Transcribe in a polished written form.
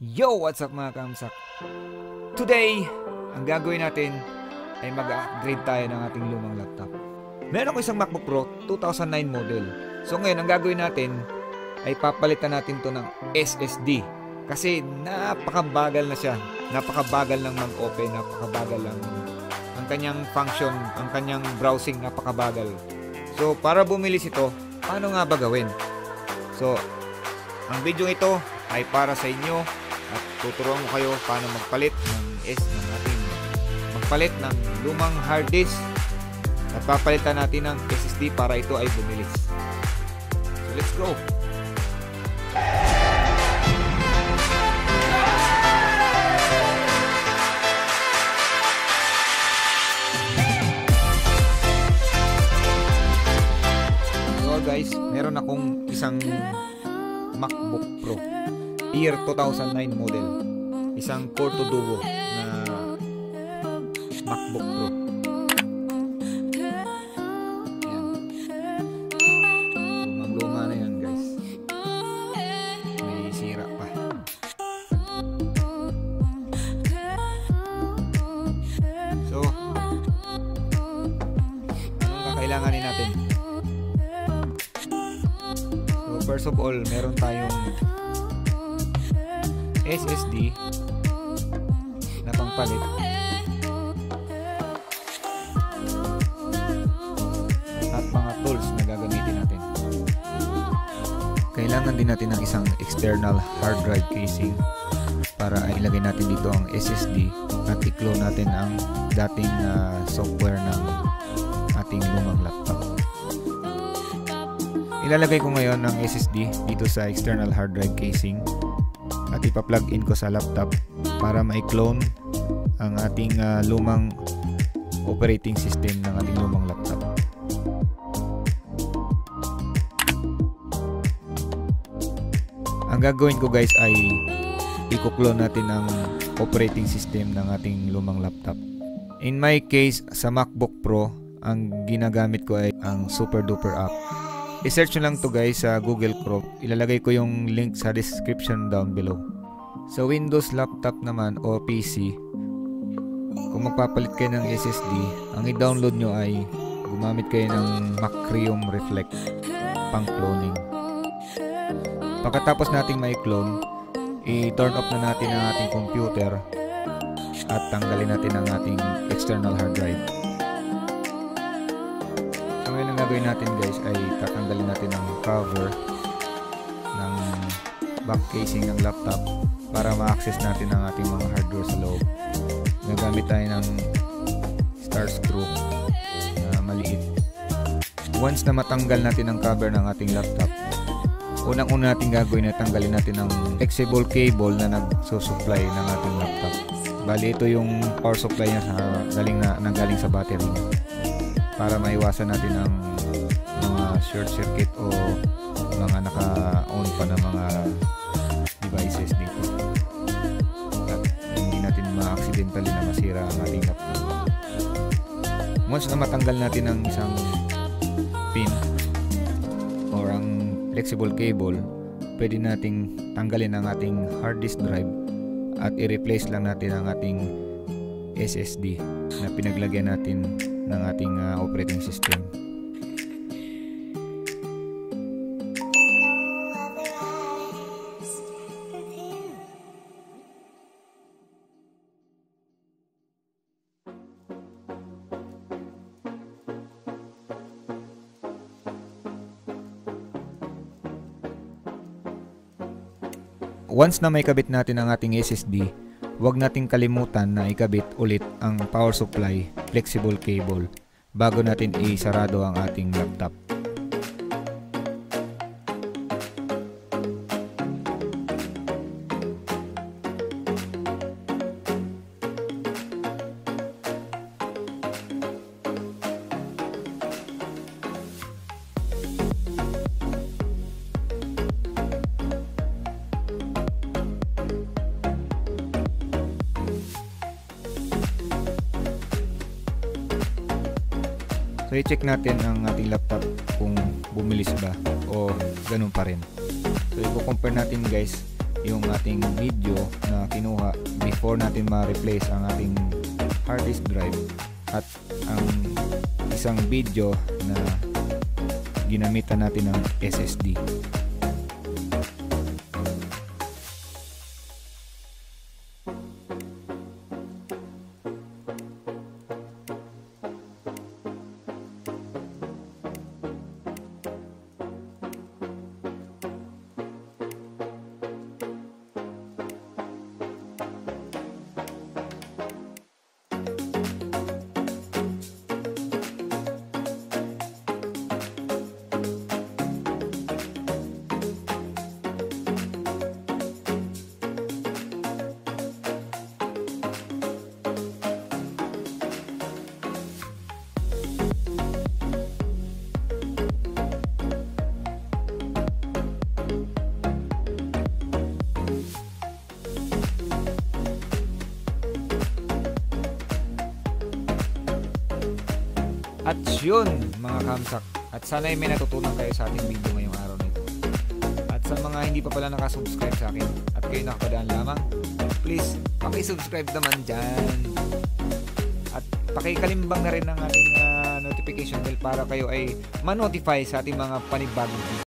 Yo! What's up mga kamsak? Today, ang gagawin natin ay mag-upgrade tayo ng ating lumang laptop. Meron ko isang MacBook Pro 2009 model. So ngayon, ang gagawin natin ay papalitan natin to ng SSD. Kasi napakabagal na siya. Napakabagal lang mag-open, napakabagal lang ang kanyang function, ang kanyang browsing, napakabagal. So para bumilis ito, paano nga ba gawin? So, ang video ito ay para sa inyo at tuturuan ko kayo paano magpalit ng lumang hard disk at papalitan natin ng SSD para ito ay bumilis. So let's go! So guys, meron akong isang MacBook Pro year 2009 model, isang Core 2 Duo na MacBook Pro. Ayan. Lumang-luma na yan guys, may sira pa. So anong kakailanganin natin? So first of all, meron tayong SSD na pangpalit at mga tools na gagamitin natin. Kailangan din natin ng isang external hard drive casing para ilagay natin dito ang SSD at i-clone natin ang dating software ng ating lumang laptop. Ilalagay ko ngayon ang SSD dito sa external hard drive casing at ipa-plug in ko sa laptop para ma-clone ang ating lumang operating system ng ating lumang laptop. Ang gagawin ko guys ay i-clone natin ang operating system ng ating lumang laptop. In my case, sa MacBook Pro, ang ginagamit ko ay ang Super Duper app. I-search nyo lang to guys sa Google Chrome. Ilalagay ko yung link sa description down below. Sa Windows laptop naman o PC, kung magpapalit kayo ng SSD, ang i-download nyo ay gumamit kayo ng Macrium Reflect pang cloning. Pagkatapos nating mai-clone, i-turn off na natin ang ating computer at tanggalin natin ang ating external hard drive. Ngayon ang gagawin natin guys ay tatanggalin natin ang cover ng back casing ng laptop para ma-access natin ang ating mga hardware sa loob. Gagamit tayo ng star screw na maliit. Once na matanggal natin ang cover ng ating laptop, unang-una natin gagawin ay tanggalin natin ang flexible cable na nagsusupply ng ating laptop. Bali ito yung power supply niya nanggaling sa battery niya, para maiwasan natin ang mga short circuit o mga naka-on pa na mga devices dito at hindi natin ma-accidentally na masira ang ating laptop. Once na matanggal natin ang isang pin or ang flexible cable, pwede nating tanggalin ang ating hard disk drive at i-replace lang natin ang ating SSD na pinaglagyan natin ng ating operating system. Once na may kabit natin ang ating SSD, huwag nating kalimutan na ikabit ulit ang power supply flexible cable bago natin isarado ang ating laptop. So i-check natin ang ating laptop kung bumilis ba o ganun pa rin. So i-compare natin guys yung ating video na kinuha before natin ma-replace ang ating hard disk drive at ang isang video na ginamitan natin ng SSD. At yun mga kamsak, at sana ay may natutunan kayo sa ating video ngayong araw na ito. At sa mga hindi pa pala nakasubscribe sa akin at kayo nakapadaan lamang, please pakisubscribe naman dyan. At pakikalimbang na rin ang ating notification bell para kayo ay ma-notify sa ating mga panibagong video.